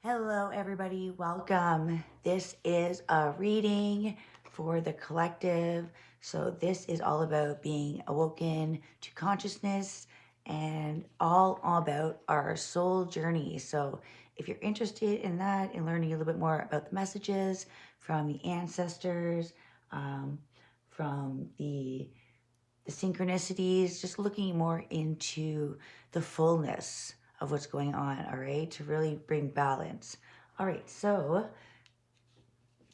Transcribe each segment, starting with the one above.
Hello, everybody. Welcome. This is a reading for the collective. So this is all about being awoken to consciousness and all about our soul journey. So if you're interested in that and learning a little bit more about the messages from the ancestors, from the synchronicities, just looking more into the fullness of what's going on, all right, to really bring balance. All right, so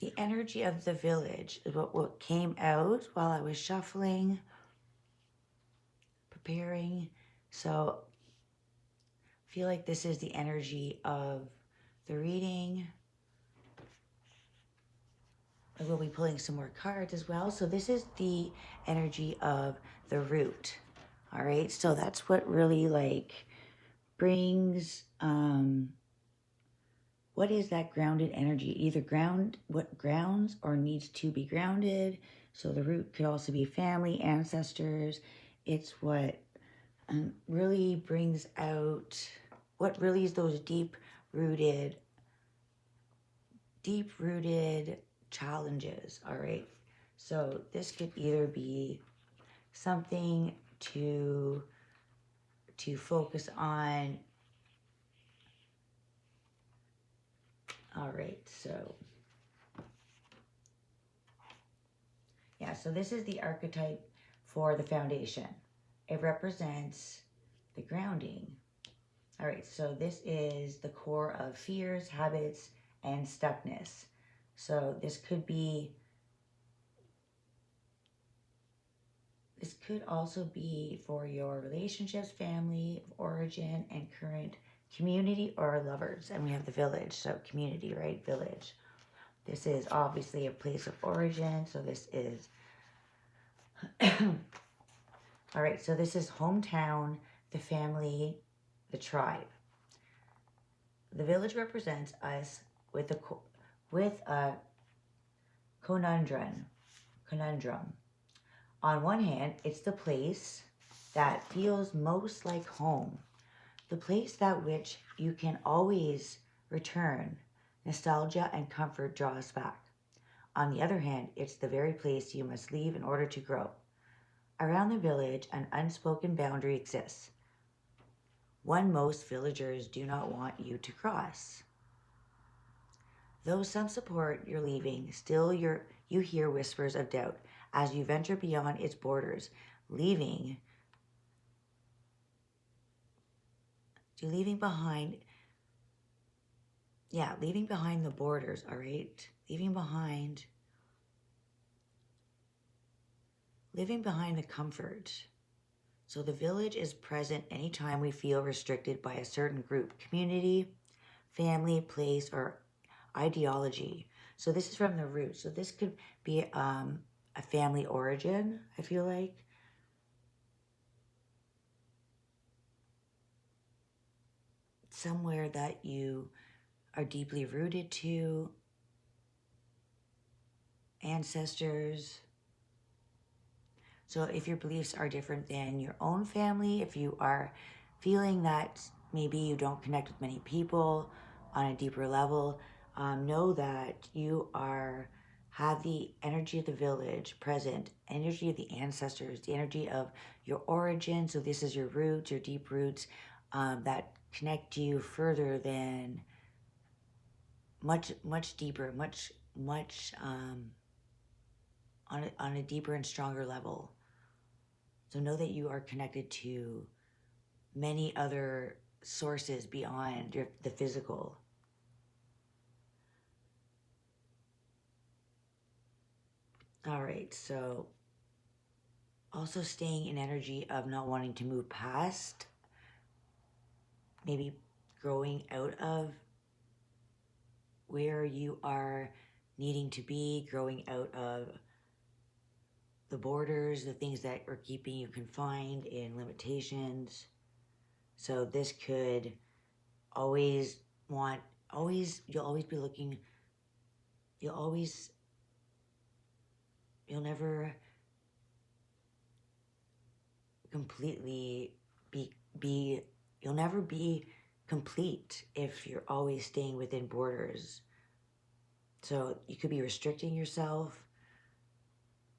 the energy of the village is what came out while I was shuffling, preparing. So I feel like this is the energy of the reading. I will be pulling some more cards as well. So this is the energy of the root. All right, so that's what really like brings what is that grounded energy? Either what grounds or needs to be grounded. So the root could also be family, ancestors. It's what really brings out what really is those deep rooted challenges. All right, so this could either be something to focus on. All right, so yeah, so this is the archetype for the foundation. It represents the grounding. All right, so this is the core of fears, habits, and stuckness. So this could also be for your relationships, family, origin, and current community or lovers. And we have the village, so community, right? Village. This is obviously a place of origin, so this is all right, so this is hometown, the family, the tribe. The village represents us with a conundrum. On one hand, it's the place that feels most like home, the place that which you can always return. Nostalgia and comfort draw us back. On the other hand, it's the very place you must leave in order to grow. Around the village, an unspoken boundary exists, one most villagers do not want you to cross. Though some support your leaving, still you hear whispers of doubt as you venture beyond its borders, leaving behind the borders, all right? Living behind the comfort. So the village is present anytime we feel restricted by a certain group, community, family, place, or ideology. So this is from the root. So this could be a family origin, I feel like. Somewhere that you are deeply rooted to, ancestors. So if your beliefs are different than your own family, if you are feeling that maybe you don't connect with many people on a deeper level, know that you have the energy of the village present, energy of the ancestors, the energy of your origin. So this is your roots, your deep roots that connect you further than much deeper, on a deeper and stronger level. So know that you are connected to many other sources beyond the physical. All right, so also staying in energy of not wanting to move past, maybe growing out of where you are needing to be, growing out of the borders, the things that are keeping you confined in limitations. So this could you'll always be looking, you'll never completely you'll never be complete if you're always staying within borders. So you could be restricting yourself,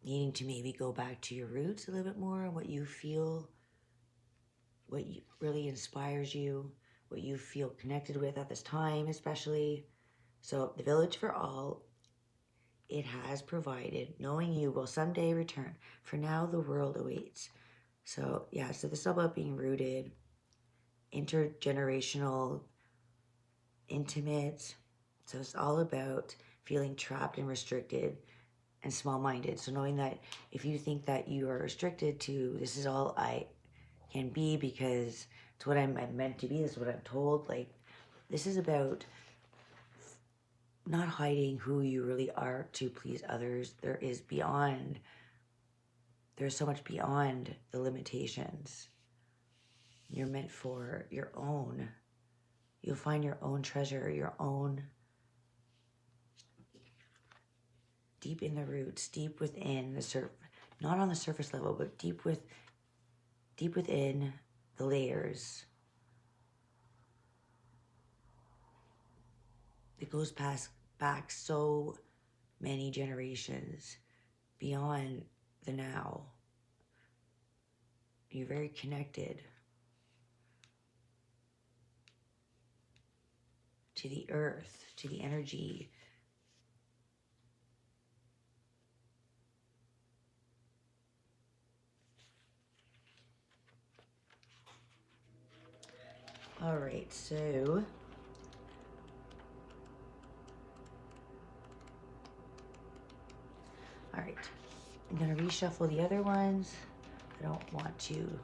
needing to maybe go back to your roots a little bit more, what you feel, what really inspires you, what you feel connected with at this time especially. So the village for all, it has provided, knowing you will someday return. For now, the world awaits. So yeah, so this is all about being rooted, intergenerational, intimate. So it's all about feeling trapped and restricted and small-minded. So knowing that if you think that you are restricted to, this is all I can be because it's what I'm meant to be, this is what I'm told, like, this is about not hiding who you really are to please others. There's so much beyond the limitations. You're meant for your own. You'll find your own treasure, your own, deep in the roots, deep within the not on the surface level, but deep within the layers. It goes back so many generations beyond the now. You're very connected to the earth, to the energy. All right, so all right, I'm gonna reshuffle the other ones. I don't want to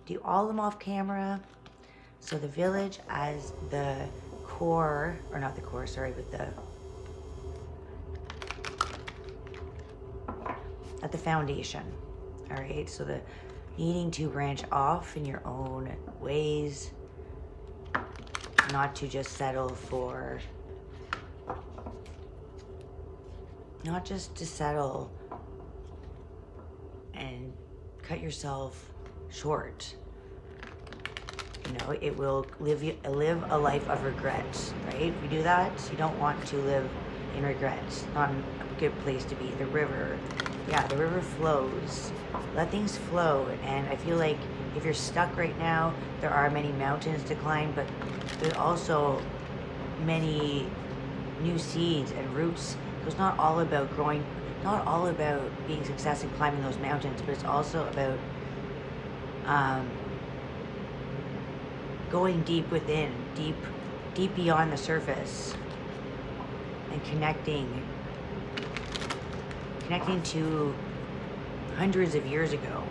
do all of them off camera. So the village as the core, or not the core, sorry, but at the foundation. All right, so the needing to branch off in your own ways, not to just settle for, not just to settle and cut yourself short. You know, it will live a life of regret, right? If you do that, you don't want to live in regret. It's not a good place to be. The river, yeah, the river flows. Let things flow. And I feel like if you're stuck right now, there are many mountains to climb, but there's also many new seeds and roots. So it's not all about growing, not all about being success in climbing those mountains, but it's also about going deep within, deep beyond the surface, and connecting to hundreds of years ago.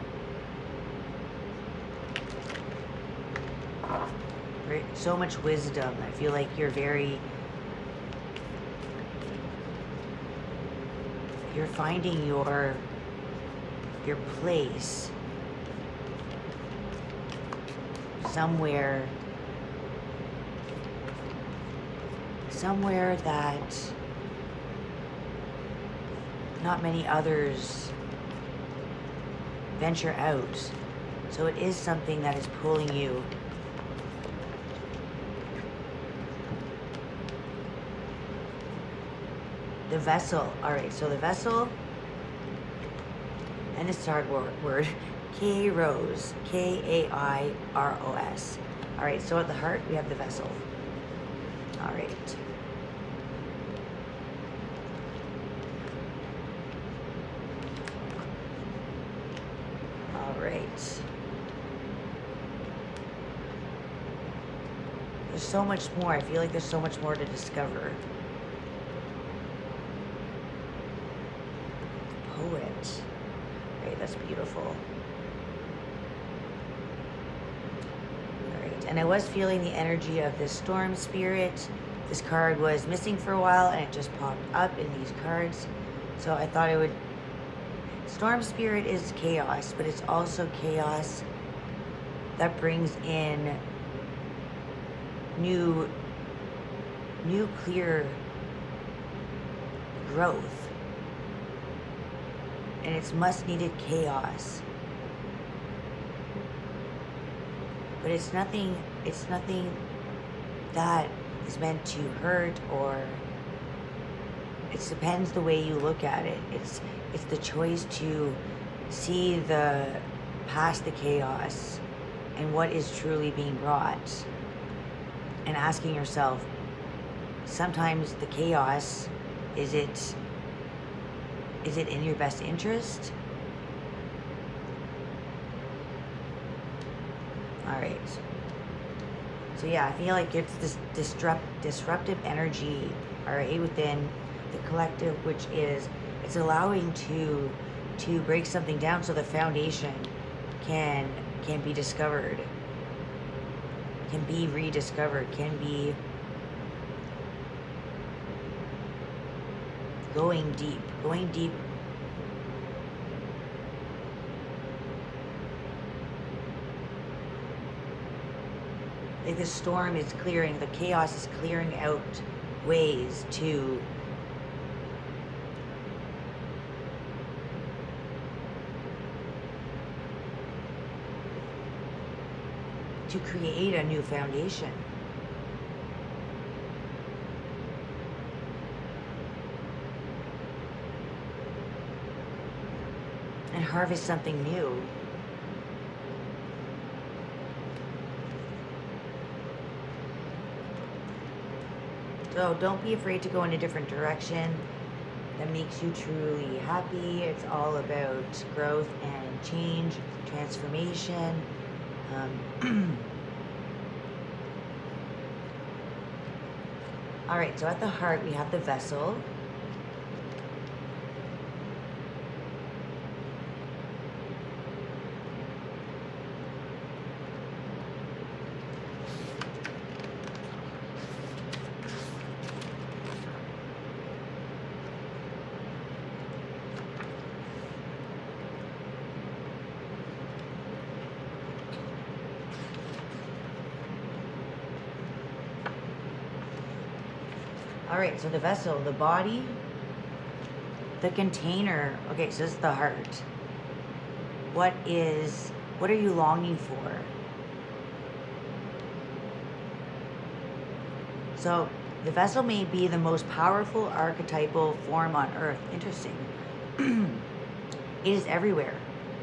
Right? So much wisdom. I feel like you're finding your place somewhere that not many others venture out. So it is something that is pulling you. The vessel. All right, so the vessel, and this is a hard word, Kairos, Kairos. All right, so at the heart, we have the vessel. All right. All right. There's so much more. I feel like there's so much more to discover. Poet. Right, that's beautiful. All right, and I was feeling the energy of this storm spirit. This card was missing for a while and it just popped up in these cards. So I thought it would... Storm spirit is chaos, but it's also chaos that brings in new clear growth. And it's much needed chaos. But it's nothing that is meant to hurt, or it depends the way you look at it. It's the choice to see the past the chaos and what is truly being brought, and asking yourself, sometimes the chaos, is it in your best interest? All right. So yeah, I feel like it's this disruptive energy, all right, within the collective, which is, it's allowing to break something down so the foundation can be discovered, can be rediscovered, can be going deep. Like the storm is clearing, the chaos is clearing out ways to create a new foundation. And harvest something new. So don't be afraid to go in a different direction that makes you truly happy. It's all about growth and change, transformation. All right, so at the heart, we have the vessel. All right, so the vessel, the body, the container. Okay, so this is the heart. What are you longing for? So the vessel may be the most powerful archetypal form on Earth. Interesting. It is everywhere.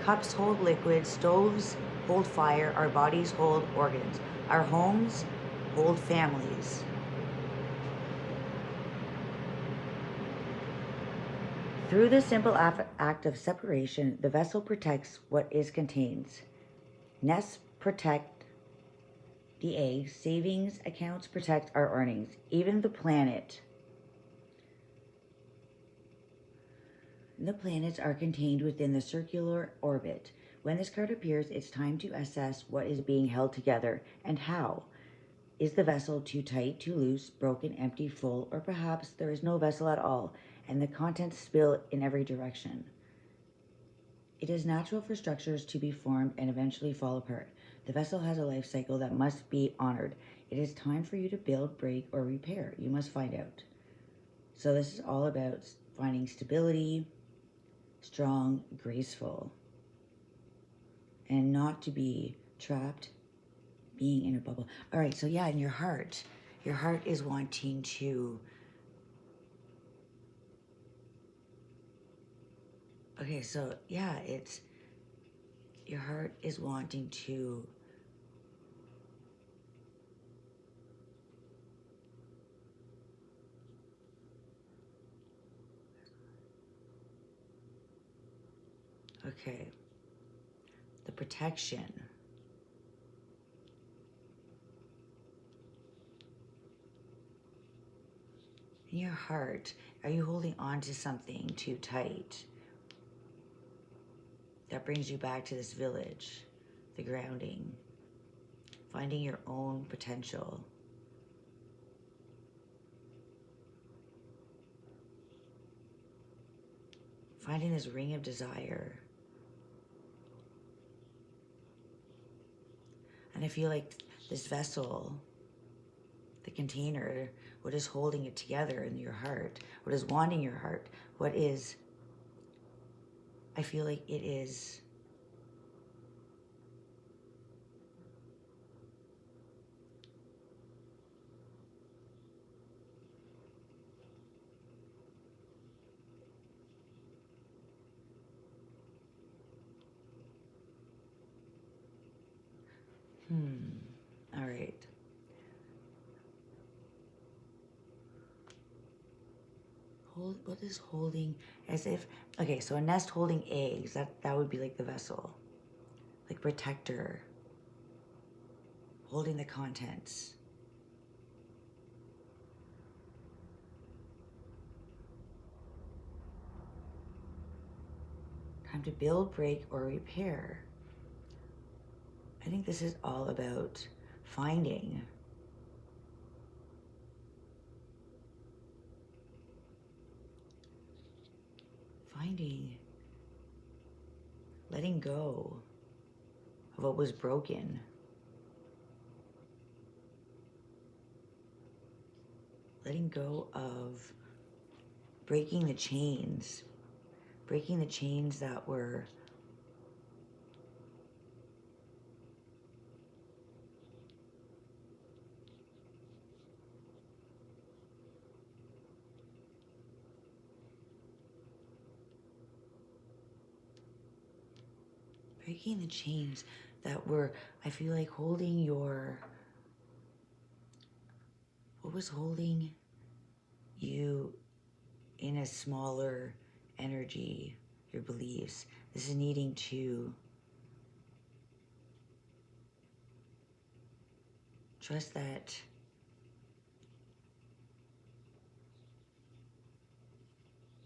Cups hold liquid, stoves hold fire, our bodies hold organs, our homes hold families. Through the simple act of separation, the vessel protects what it contains. Nests protect the eggs, savings accounts protect our earnings, even the planet. The planets are contained within the circular orbit. When this card appears, it's time to assess what is being held together and how. Is the vessel too tight, too loose, broken, empty, full, or perhaps there is no vessel at all and the contents spill in every direction? It is natural for structures to be formed and eventually fall apart. The vessel has a life cycle that must be honored. It is time for you to build, break, or repair. You must find out. So this is all about finding stability, strong, graceful, and not to be trapped, being in a bubble. All right, so yeah, in your heart is wanting to, okay, so yeah, it's, your heart is wanting to okay, the protection. In your heart, are you holding on to something too tight that brings you back to this village, the grounding, finding your own potential? Finding this ring of desire. And I feel like this vessel, the container, what is holding it together in your heart, what is wanting your heart, what is, I feel like it is All right. What is holding? As if, okay, so a nest holding eggs, that would be like the vessel. Like protector. Holding the contents. Time to build, break, or repair. I think this is all about finding. Letting go of what was broken. Letting go of breaking the chains that were I feel like holding what was holding you in a smaller energy, your beliefs. This is needing to trust that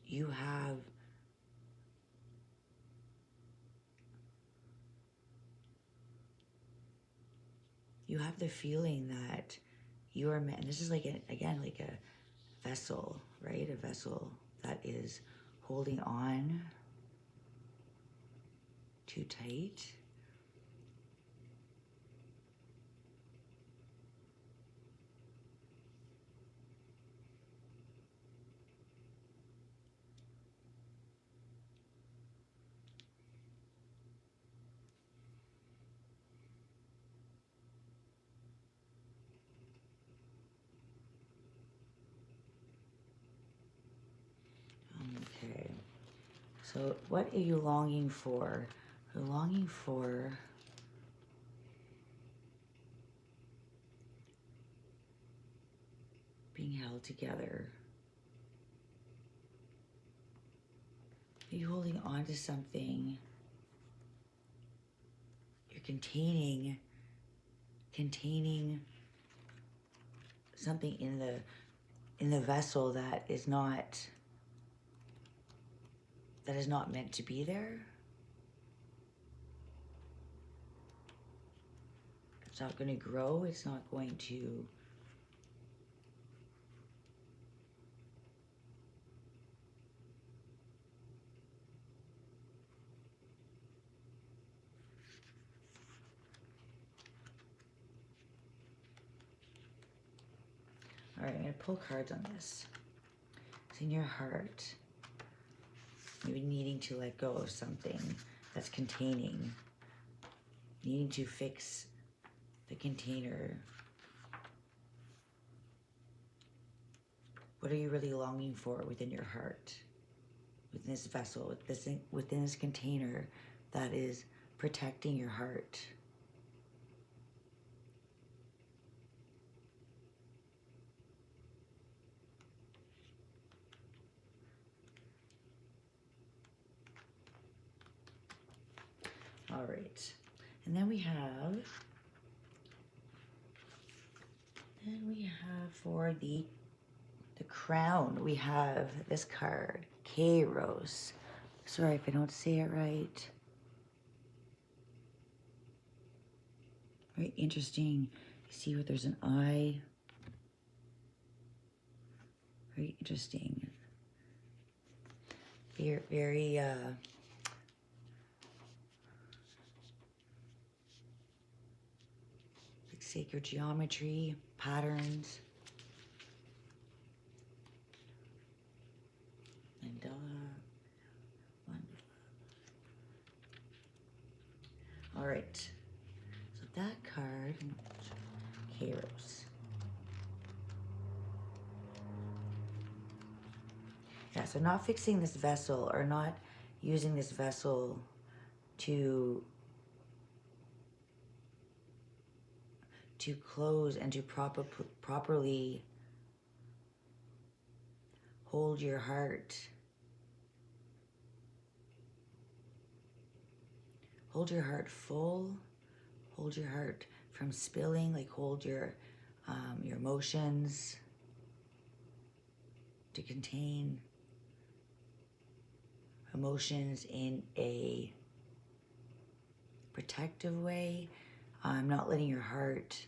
you have the feeling that you are meant. And this is like again like a vessel, right? A vessel that is holding on too tight. Okay. So what are you longing for? You're longing for being held together. Are you holding on to something? You're containing something in the vessel that is not meant to be there. It's not going to grow. It's not going to all right, I'm going to pull cards on this. It's in your heart. Maybe needing to let go of something that's containing. Needing to fix the container. What are you really longing for within your heart? Within this vessel, within this container that is protecting your heart. All right, and then we have for the crown, we have this card, Kairos. Sorry if I don't say it right. Very interesting. You see what there's an eye. Very interesting. Very like sacred geometry, patterns. All right, so that card, Kairos. Yeah, so not fixing this vessel or not using this vessel to to close and to properly hold your heart. Hold your heart full. Hold your heart from spilling. Like hold your emotions to contain emotions in a protective way. Not letting your heart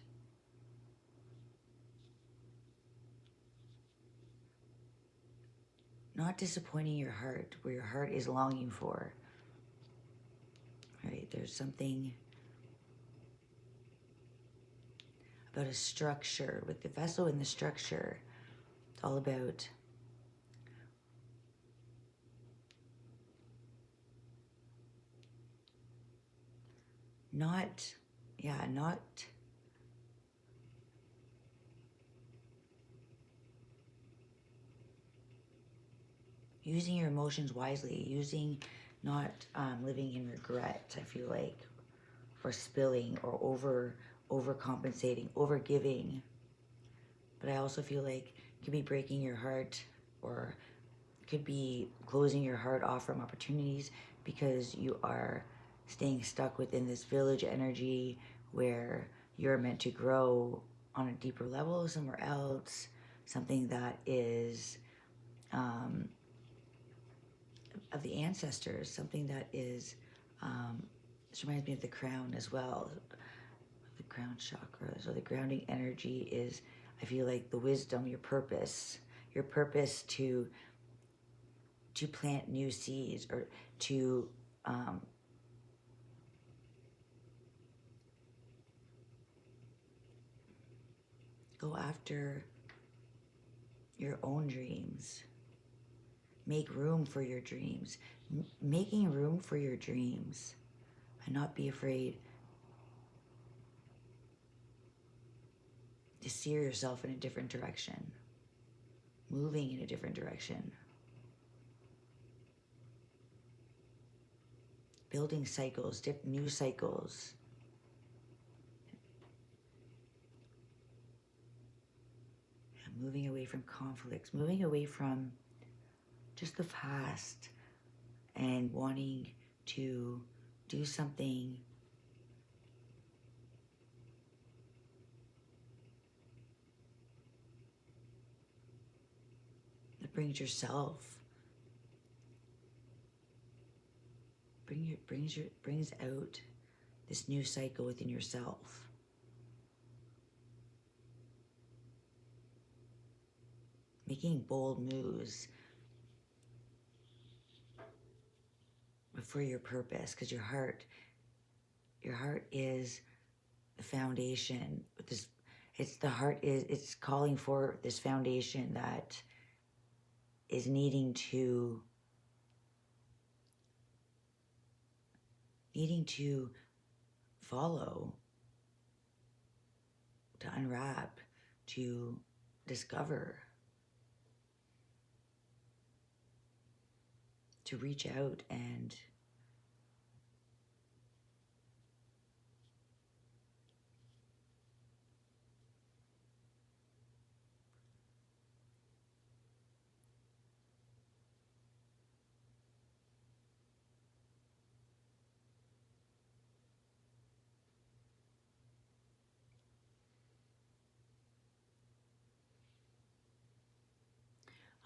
not disappointing your heart where your heart is longing for. Right? There's something about a structure with the vessel in the structure. It's all about not using your emotions wisely, not living in regret, I feel like, or spilling or overcompensating, overgiving. But I also feel like it could be breaking your heart, or could be closing your heart off from opportunities because you are staying stuck within this village energy where you're meant to grow on a deeper level somewhere else, something that is of the ancestors, something that is, this reminds me of the crown as well, the crown chakra. So the grounding energy is, I feel like, the wisdom, your purpose to plant new seeds, or to go after your own dreams. Make room for your dreams. Making room for your dreams, and not be afraid to steer yourself in a different direction, moving in a different direction, building cycles, new cycles. And moving away from conflicts, moving away from just the past, and wanting to do something that brings yourself, brings out this new cycle within yourself. Making bold moves for your purpose, because your heart is the foundation. It's calling for this foundation that is needing to follow, to unwrap, to discover, to reach out and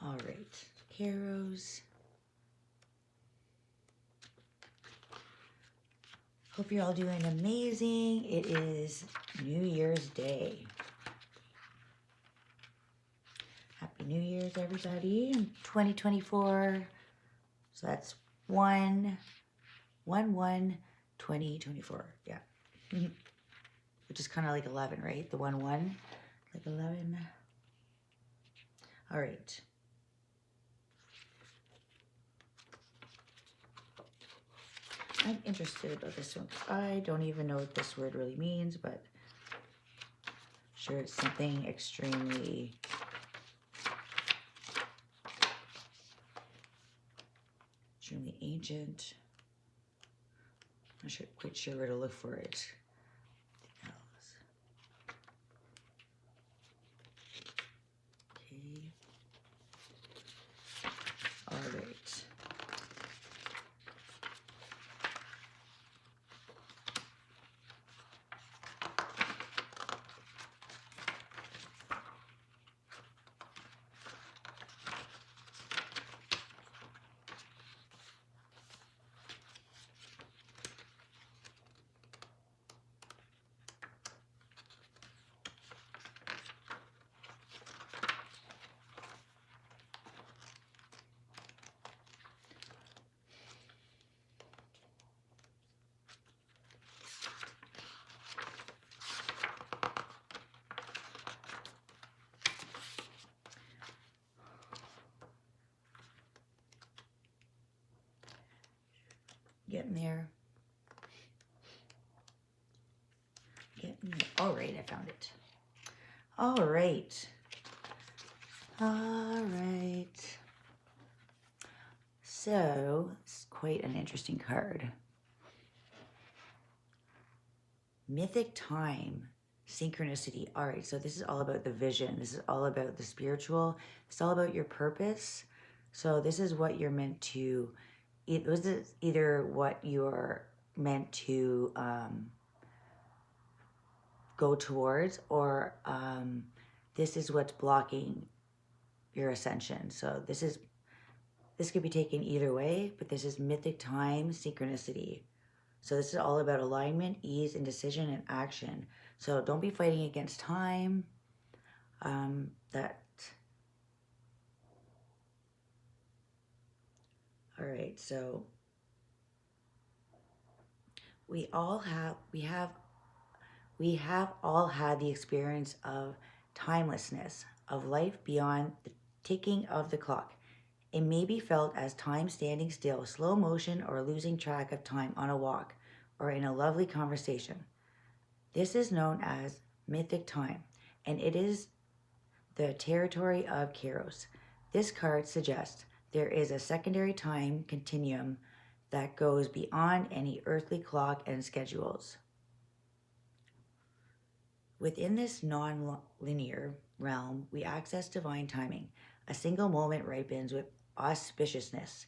all right, Caros. Hope you're all doing amazing. It is New Year's Day. Happy New Year's, everybody, in 2024. So that's 1/1/2024. Yeah. Which is kind of like 11, right? The 1/1, like 11. All right. I'm interested about this one. I don't even know what this word really means, but I'm sure it's something extremely ancient. I'm not quite sure where to look for it. getting there. All right, I found it. All right. All right. So, it's quite an interesting card. Mythic time, synchronicity. All right, so this is all about the vision. This is all about the spiritual. It's all about your purpose. So this is what you're meant to, this is either what you're meant to go towards, or this is what's blocking your ascension. So this could be taken either way, but this is mythic time, synchronicity. So this is all about alignment, ease, indecision, and action. So don't be fighting against time. All right, so we have all had the experience of timelessness, of life beyond the ticking of the clock. It may be felt as time standing still, slow motion, or losing track of time on a walk or in a lovely conversation. This is known as mythic time, and it is the territory of Kairos. This card suggests there is a secondary time continuum that goes beyond any earthly clock and schedules. Within this non-linear realm, we access divine timing. A single moment ripens with auspiciousness,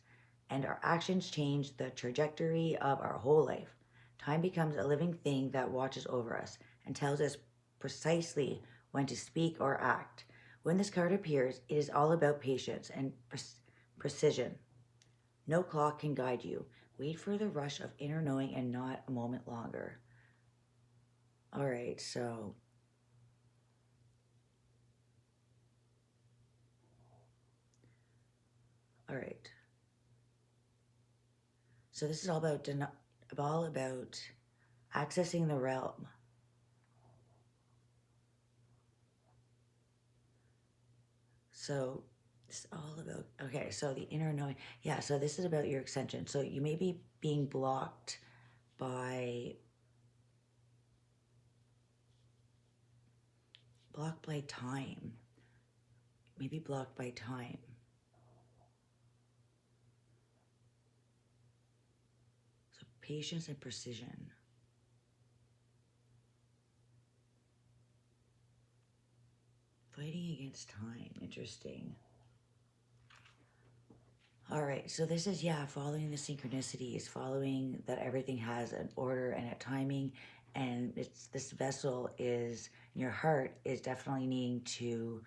and our actions change the trajectory of our whole life. Time becomes a living thing that watches over us and tells us precisely when to speak or act. When this card appears, it is all about patience and precision. No clock can guide you. Wait for the rush of inner knowing and not a moment longer. All right, so all right. So this is all about accessing the realm. So it's all about, okay, so the inner knowing. Yeah, so this is about your ascension. So you may be being blocked by time. Maybe blocked by time. So patience and precision. Fighting against time. Interesting. All right, so this is, yeah, following the synchronicities, following that everything has an order and a timing, and this vessel is, your heart is definitely needing to,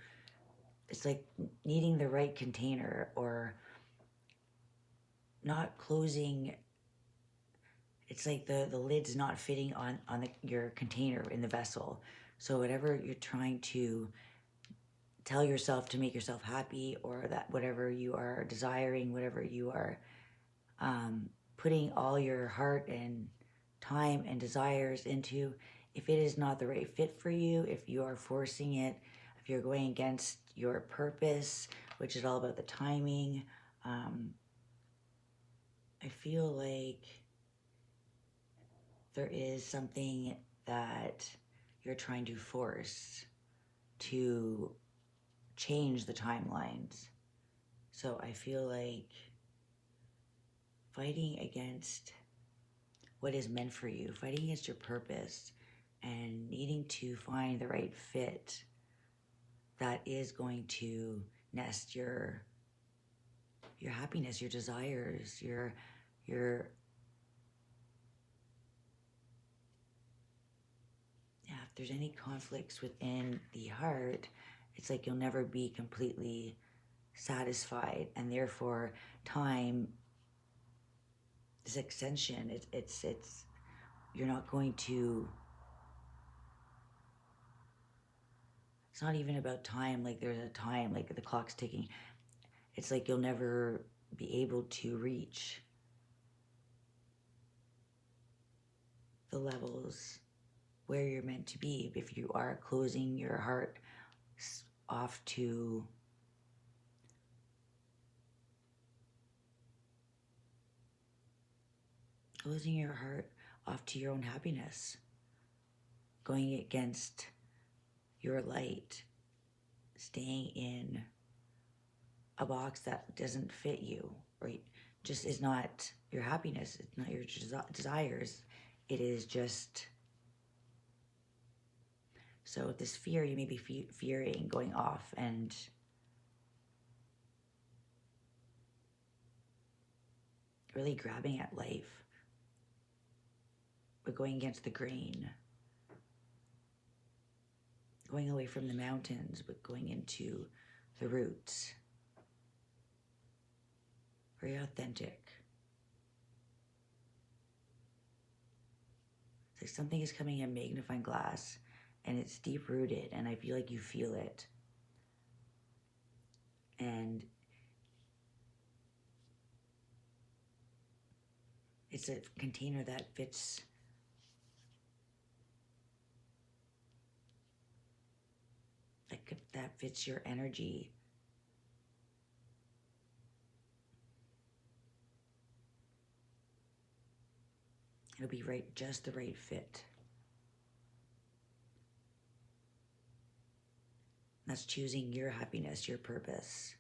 it's like needing the right container, or not closing. It's like the lid's not fitting on your container in the vessel. So whatever you're trying to tell yourself to make yourself happy, or that whatever you are desiring, whatever you are putting all your heart and time and desires into, if it is not the right fit for you, if you are forcing it, if you're going against your purpose, which is all about the timing, I feel like there is something that you're trying to force to change the timelines. So I feel like fighting against what is meant for you, fighting against your purpose, and needing to find the right fit that is going to nest your happiness, your desires, your yeah, if there's any conflicts within the heart, it's like you'll never be completely satisfied, and therefore time, this extension, it's you're not going to, it's not even about time, like there's a time, like the clock's ticking. It's like you'll never be able to reach the levels where you're meant to be if you are closing your heart off to closing your heart off to your own happiness, going against your light, staying in a box that doesn't fit you, or just is not your happiness, it's not your desires. It is just, so this fear, you may be fearing going off and really grabbing at life, but going against the grain, going away from the mountains, but going into the roots. Very authentic. It's like something is coming in magnifying glass and it's deep rooted, and I feel like you feel it. And it's a container that fits that fits your energy. It'll be right, just the right fit. That's choosing your happiness, your purpose.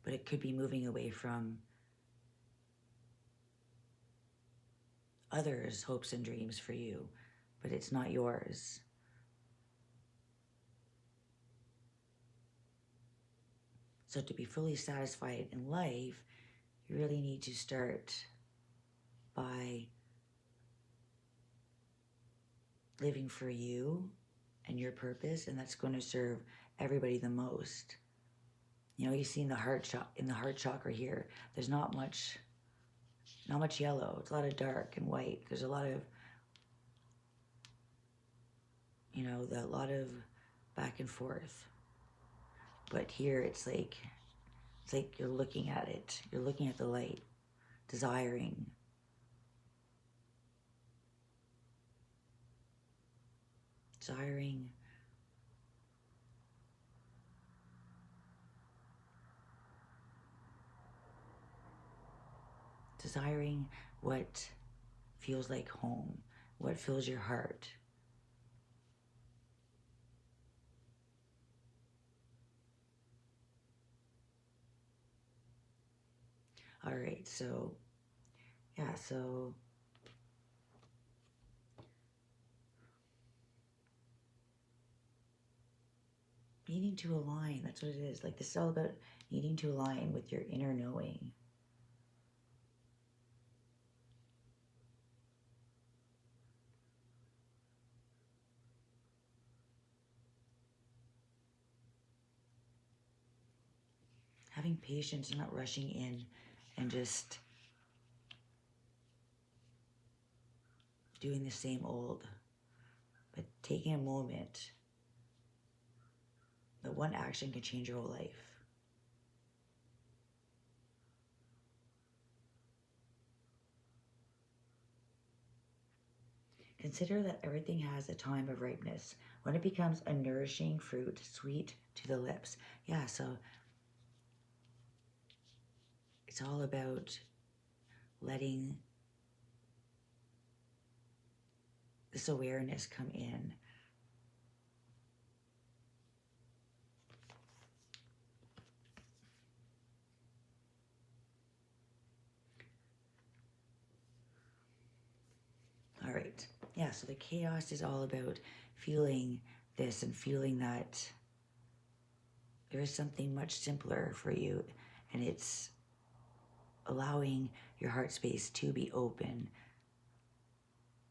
But it could be moving away from others' hopes and dreams for you, but it's not yours. So to be fully satisfied in life, you really need to start by living for you and your purpose, and that's going to serve everybody the most. You know, you see in the heart chakra here, there's not much yellow. It's a lot of dark and white. There's a lot of, you know, a lot of back and forth. But here it's like you're looking at it. You're looking at the light, desiring. Desiring what feels like home, what fills your heart. All right, so, yeah, so needing to align, that's what it is. Like, this is all about needing to align with your inner knowing. Having patience, not rushing in and just doing the same old, but taking a moment. That one action can change your whole life. Consider that everything has a time of ripeness. When it becomes a nourishing fruit, sweet to the lips. Yeah, so it's all about letting this awareness come in. All right. Yeah, so the chaos is all about feeling this and feeling that there is something much simpler for you, and it's allowing your heart space to be open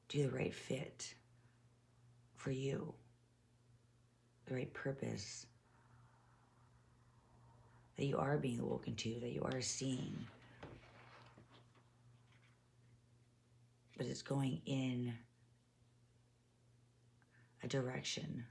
to the right fit for you, the right purpose that you are being awoken to, that you are seeing. But it's going in a direction.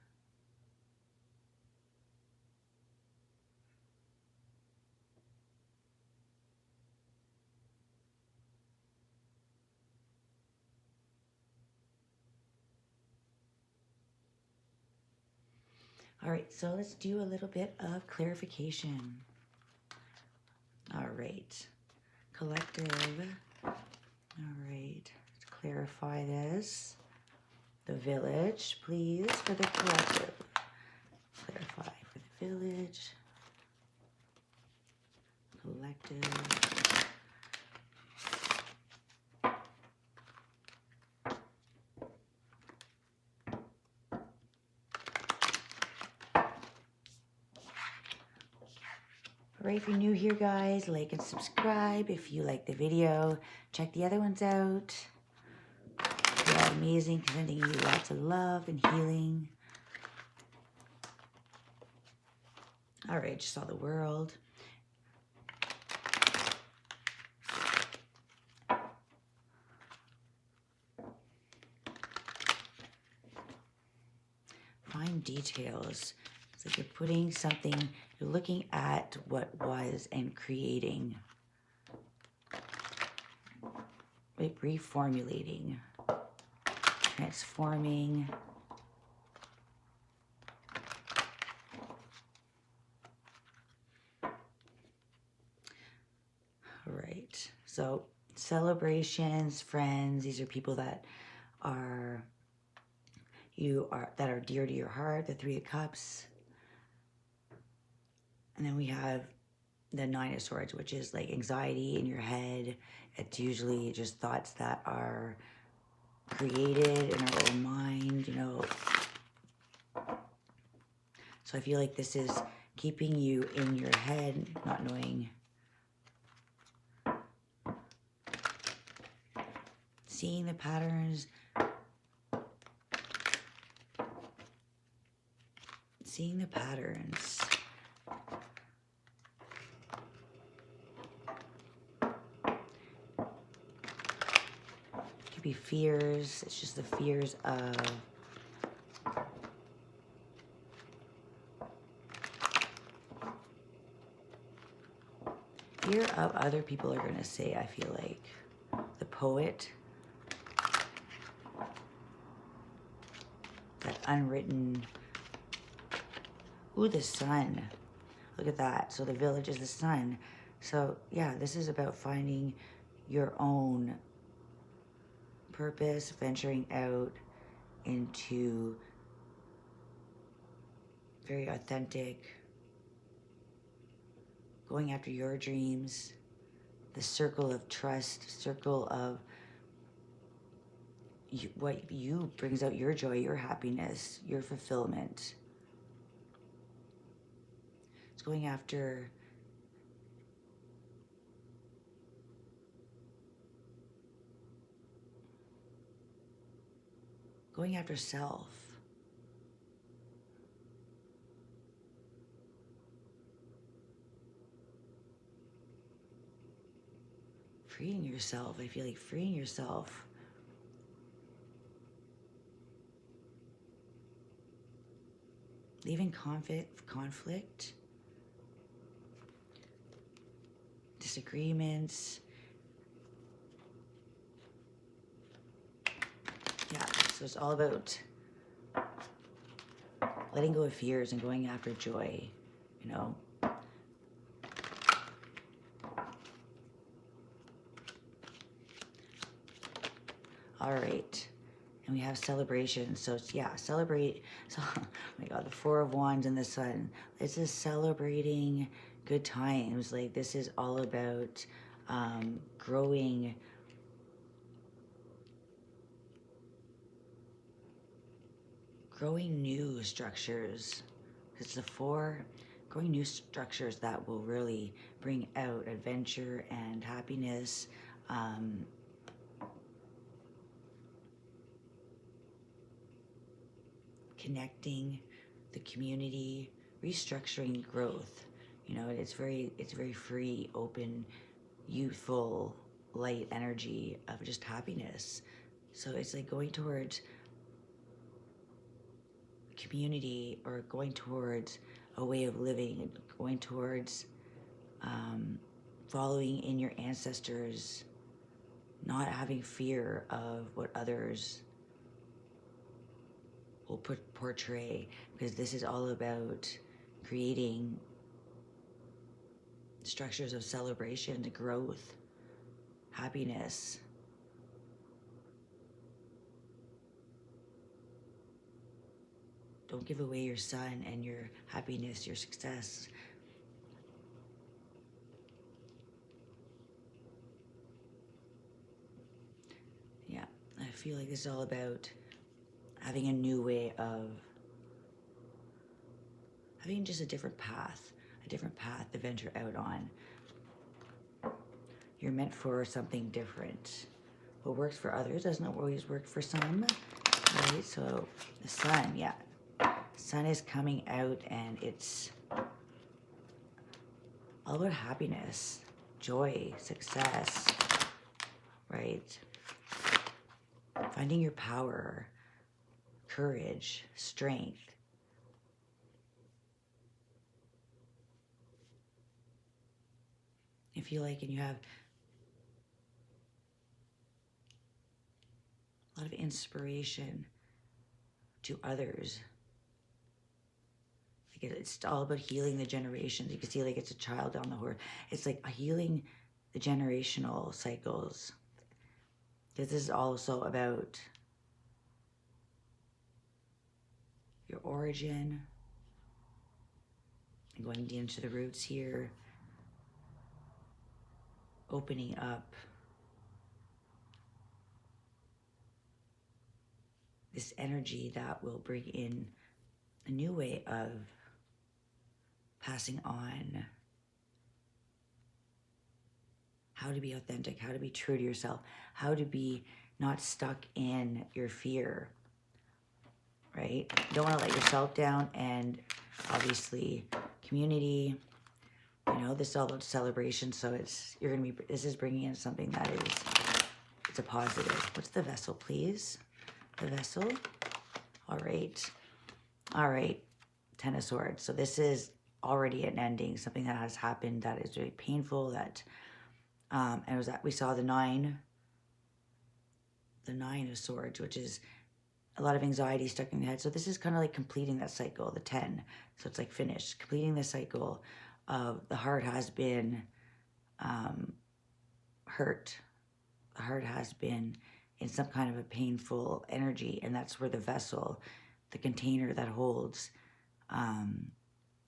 All right, so let's do a little bit of clarification. right. Collective. All right. Let's clarify this. The village, please, for the collective. Clarify for the village. Collective. Alright, if you're new here, guys, like and subscribe. If you like the video, check the other ones out. They're amazing, sending you lots of love and healing. Alright, just saw the world. Fine details. It's like you're putting something, you're looking at what was and creating. Like reformulating, transforming. All right, so celebrations, friends, these are people that are, that are dear to your heart, the Three of Cups. And then we have the Nine of Swords, which is like anxiety in your head. It's usually just thoughts that are created in our own mind, you know. So I feel like this is keeping you in your head, not knowing. Seeing the patterns. Seeing the patterns. Could be fears. It's just the fears of fear of other people are going to say, I feel like. The poet. That unwritten. Ooh, the sun. Look at that. So the village is the sun. So yeah, this is about finding your own purpose, venturing out into very authentic, going after your dreams, the circle of trust, circle of what you brings out your joy, your happiness, your fulfillment. It's going after self. Freeing yourself. I feel like freeing yourself. Leaving conflict, disagreements. Yeah, so it's all about letting go of fears and going after joy, you know. All right. And we have celebration. So yeah, celebrate. So, oh my God, the Four of Wands and the Sun. This is celebrating good times. Like this is all about growing new structures. It's the four, growing new structures that will really bring out adventure and happiness. Connecting the community, restructuring growth. You know, it's very free, open, youthful, light energy of just happiness. So it's like going towards community or going towards a way of living, going towards following in your ancestors, not having fear of what others will portray, because this is all about creating structures of celebration, growth, happiness. Don't give away your sun and your happiness, your success. Yeah, I feel like this is all about having a new way of having just a different path to venture out on. You're meant for something different. What works for others doesn't always work for some, right? So the sun, yeah. Sun is coming out and it's all about happiness, joy, success, right? Finding your power, courage, strength. I feel like, and you have a lot of inspiration to others. Like it's all about healing the generations. You can see like it's a child down the horse. It's like healing the generational cycles. This is also about your origin. And going into the roots here. Opening up this energy that will bring in a new way of passing on how to be authentic, how to be true to yourself, how to be not stuck in your fear, right? You don't want to let yourself down, and obviously community, you know, this is all about celebration. So this is bringing in something that it's a positive. What's the vessel, please? The vessel. All right. All right. Ten of Swords. So this is already an ending, something that has happened that is really painful. That and it was that we saw the nine of Swords, which is a lot of anxiety stuck in the head. So this is kind of like completing that cycle, the 10. So it's like finished, completing the cycle of the heart has been hurt. The heart has been in some kind of a painful energy, and that's where the vessel, the container that holds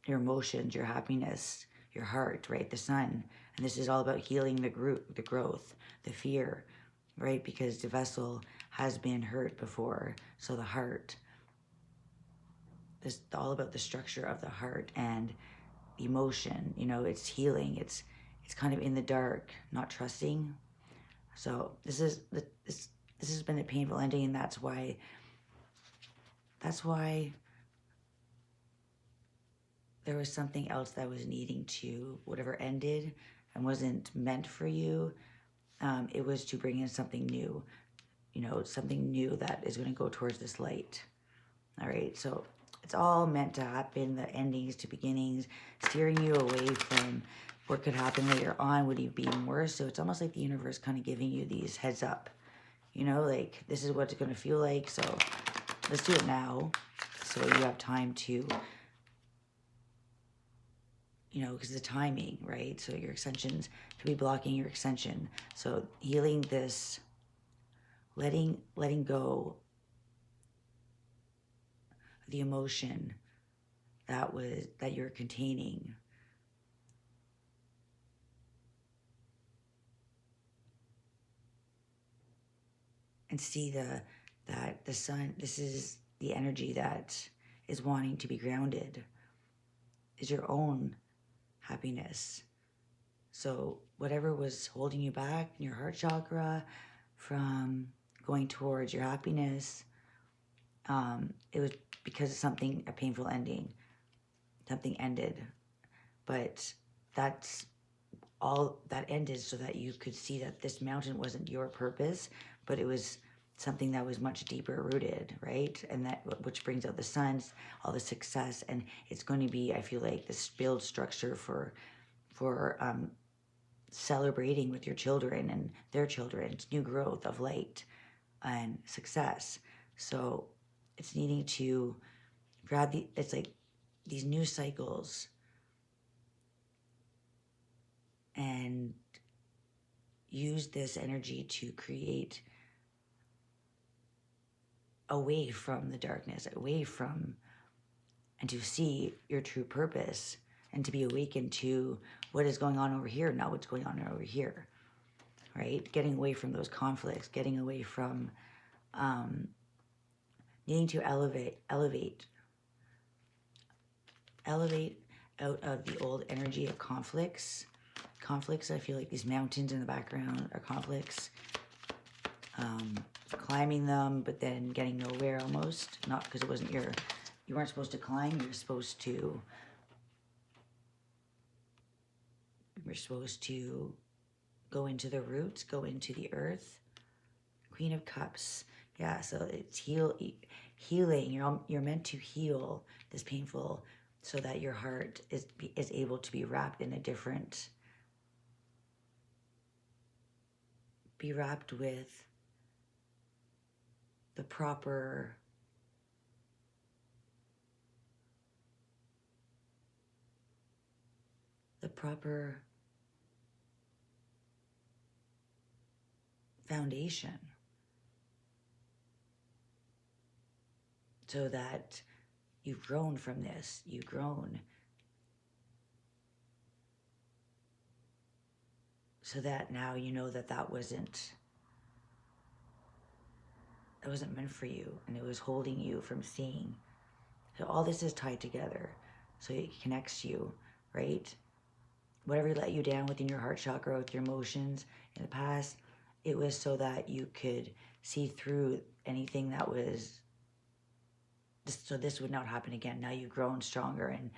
your emotions, your happiness, your heart, right? The sun. And this is all about healing the growth, the fear, right? Because the vessel has been hurt before. So the heart, this is all about the structure of the heart and emotion. You know, it's healing. It's kind of in the dark, not trusting. So this has been a painful ending, and that's why there was something else that was needing to, whatever ended and wasn't meant for you, it was to bring in something new, you know, something new that is going to go towards this light. All right, so it's all meant to happen, the endings to beginnings, steering you away from what could happen later on, would even be worse. So it's almost like the universe kind of giving you these heads up, you know, like this is what it's going to feel like. So let's do it now, so you have time to, you know, because the timing, right? So your extensions could be blocking your extension. So healing this, letting go of the emotion that you're containing. And see that the sun, this is the energy that is wanting to be grounded, is your own happiness. So whatever was holding you back in your heart chakra from going towards your happiness, it was because of something, a painful ending. Something ended. But that's all that ended so that you could see that this mountain wasn't your purpose, but it was something that was much deeper rooted, right? And that, which brings out the suns, all the success, and it's going to be, I feel like, this build structure for celebrating with your children and their children. It's new growth of light and success. So it's needing to grab it's like these new cycles and use this energy to create away from the darkness, away from, and to see your true purpose, and to be awakened to what is going on over here, not what's going on over here, right? Getting away from those conflicts, getting away from needing to elevate out of the old energy of conflicts. I feel like these mountains in the background are conflicts. Climbing them, but then getting nowhere almost. Not because it wasn't you weren't supposed to climb, you were supposed to go into the roots, go into the earth. Queen of Cups. Yeah, so it's healing. You're meant to heal this painful, so that your heart is able to be wrapped in a different, be wrapped with the proper foundation, so that you've grown from this. You've grown so that now you know that that wasn't meant for you, and it was holding you from seeing. So all this is tied together, so it connects you, right? Whatever let you down within your heart chakra, with your emotions in the past, it was so that you could see through anything that was, so this would not happen again. Now you've grown stronger and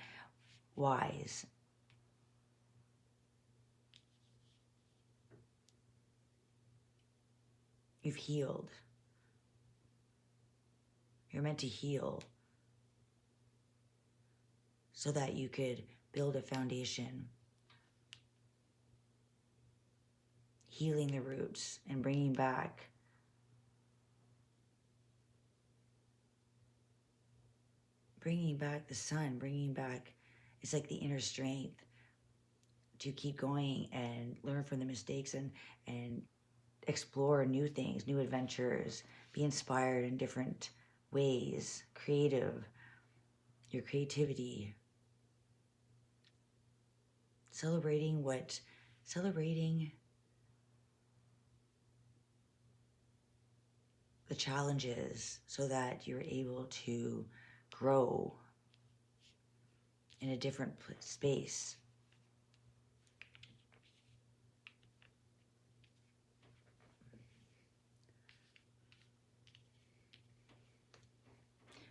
wise. You've healed. You're meant to heal so that you could build a foundation, healing the roots and bringing back the sun, bringing back, it's like the inner strength to keep going and learn from the mistakes and explore new things, new adventures, be inspired in different ways, your creativity, celebrating the challenges, so that you're able to grow in a different space.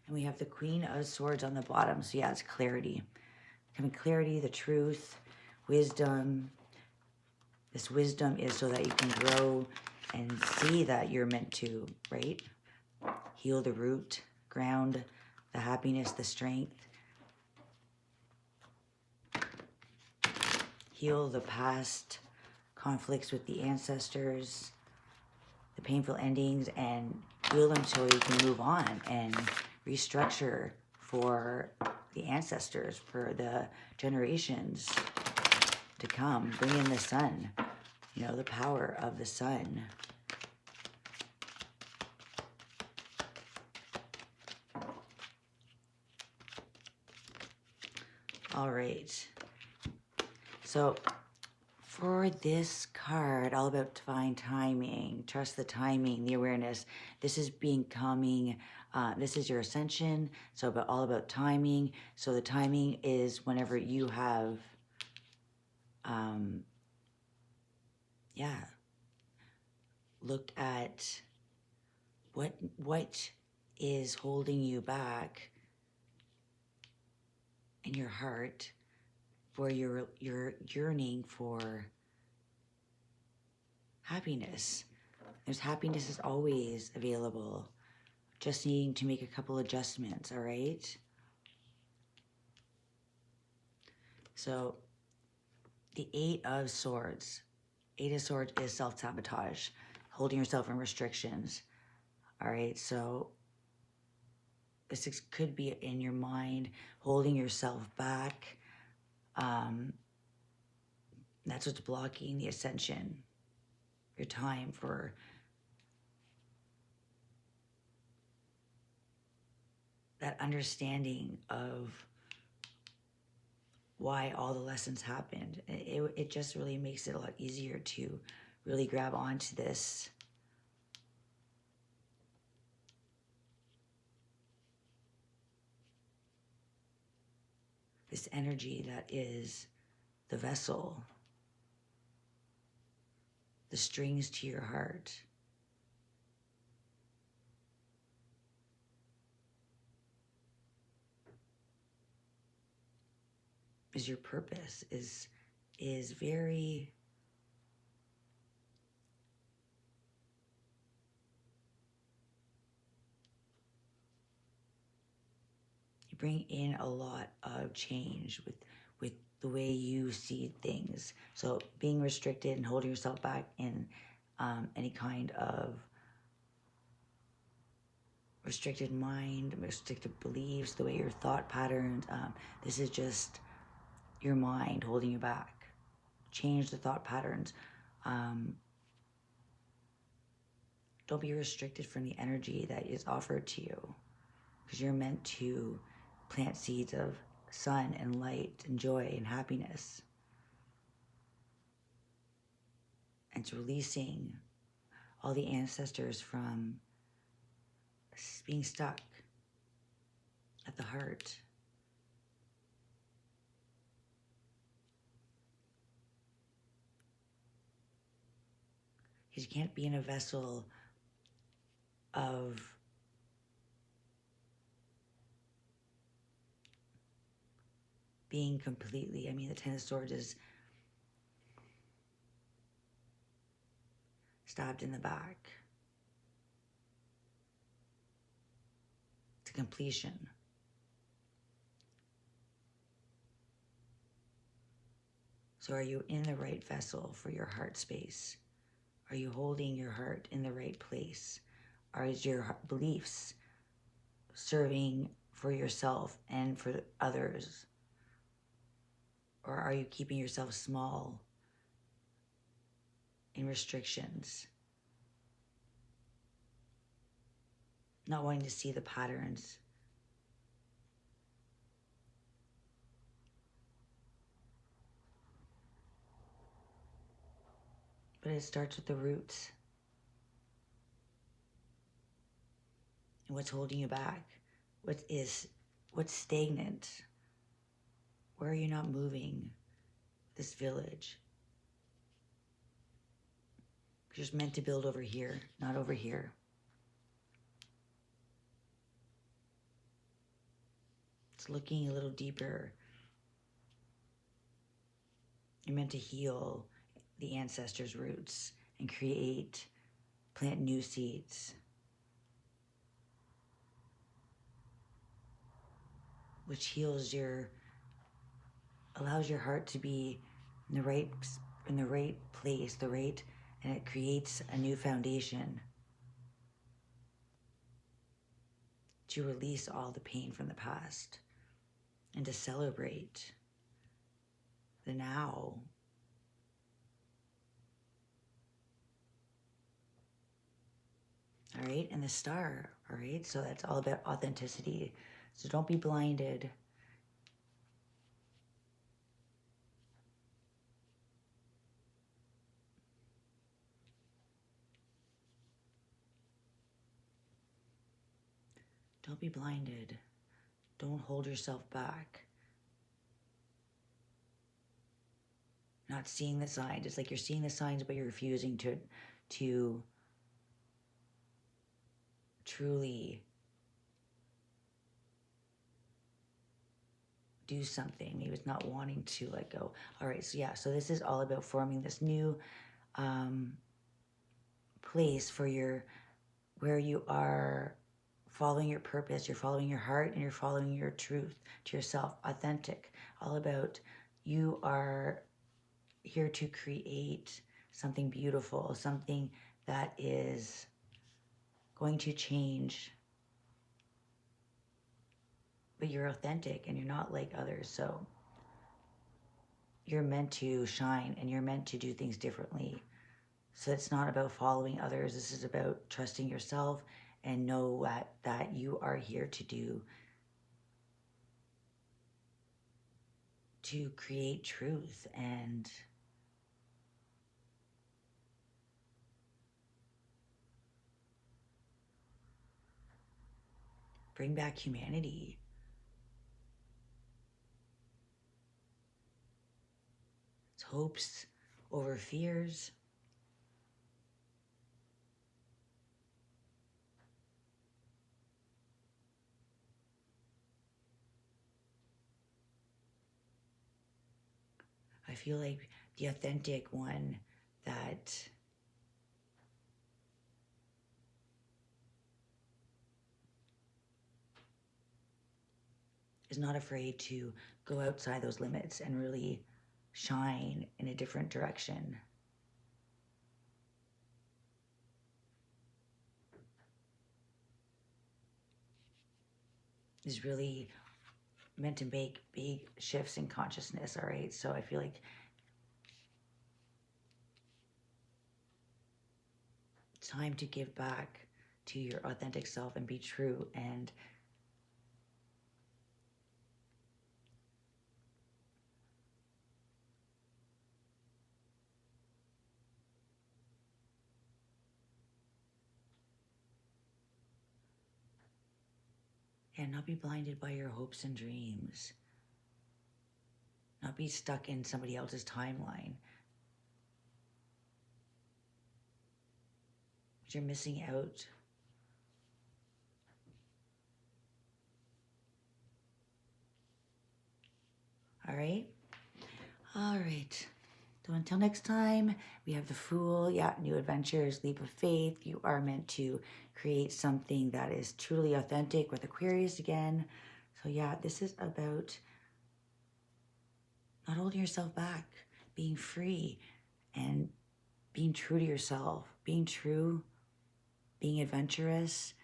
And we have the Queen of Swords on the bottom. So yeah, it's clarity. Having clarity, the truth, wisdom. This wisdom is so that you can grow and see that you're meant to, right? Heal the root, ground the happiness, the strength. Heal the past conflicts with the ancestors, the painful endings, and heal them so you can move on and restructure for the ancestors, for the generations to come. Bring in the sun, the power of the sun. All right. So for this card, all about divine timing, trust the timing, the awareness. This is becoming, this is your ascension. So all about timing. So the timing is whenever you have, looked at what is holding you back in your heart, for your yearning for happiness. Happiness is always available, just needing to make a couple adjustments, all right? So the Eight of Swords. Eight of Swords is self-sabotage, holding yourself in restrictions, all right? So this could be in your mind, holding yourself back, And that's what's blocking the ascension, your time for that understanding of why all the lessons happened. It just really makes it a lot easier to really grab onto this energy that is the vessel, the strings to your heart. Is your purpose, is very you bring in a lot of change with the way you see things. So being restricted and holding yourself back in any kind of restricted mind, restricted beliefs, the way your thought patterns, this is just your mind holding you back. Change the thought patterns. Don't be restricted from the energy that is offered to you, because you're meant to plant seeds of sun and light and joy and happiness. And it's releasing all the ancestors from being stuck at the heart. Because you can't be in a vessel of being completely, I mean, the Ten of Swords is stabbed in the back to completion. So are you in the right vessel for your heart space? Are you holding your heart in the right place? Are your beliefs serving for yourself and for others? Or are you keeping yourself small in restrictions? Not wanting to see the patterns. But it starts with the roots. And what's holding you back? What's stagnant? Where are you not moving? This village. You're just meant to build over here, not over here. It's looking a little deeper. You're meant to heal the ancestors' roots and plant new seeds. Which allows your heart to be in the right place, and it creates a new foundation to release all the pain from the past and to celebrate the now. All right, and the star, all right? So that's all about authenticity. So don't be blinded. Don't be blinded. Don't hold yourself back. Not seeing the signs. It's like you're seeing the signs, but you're refusing to truly do something. Maybe it's not wanting to let go. All right, so yeah, so this is all about forming this new place for where you are following your purpose, you're following your heart, and you're following your truth to yourself, authentic. All about you are here to create something beautiful, something that is going to change, but you're authentic and you're not like others. So you're meant to shine and you're meant to do things differently. So it's not about following others. This is about trusting yourself and know that you are here to create truth and bring back humanity. It's hopes over fears. I feel like the authentic one that is not afraid to go outside those limits and really shine in a different direction. Is really meant to make big shifts in consciousness, all right? So I feel like it's time to give back to your authentic self and be true and not be blinded by your hopes and dreams. Not be stuck in somebody else's timeline. You're missing out. All right? All right. So until next time, we have the Fool. Yeah, new adventures, leap of faith. You are meant to create something that is truly authentic with Aquarius again. So yeah, this is about not holding yourself back, being free and being true to yourself, being true, being adventurous,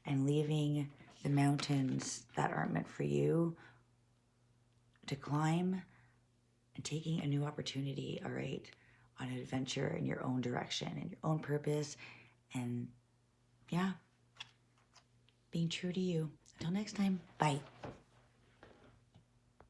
and leaving the mountains that aren't meant for you to climb and taking a new opportunity, all right, on an adventure in your own direction and your own purpose. And yeah, being true to you. Until next time, bye.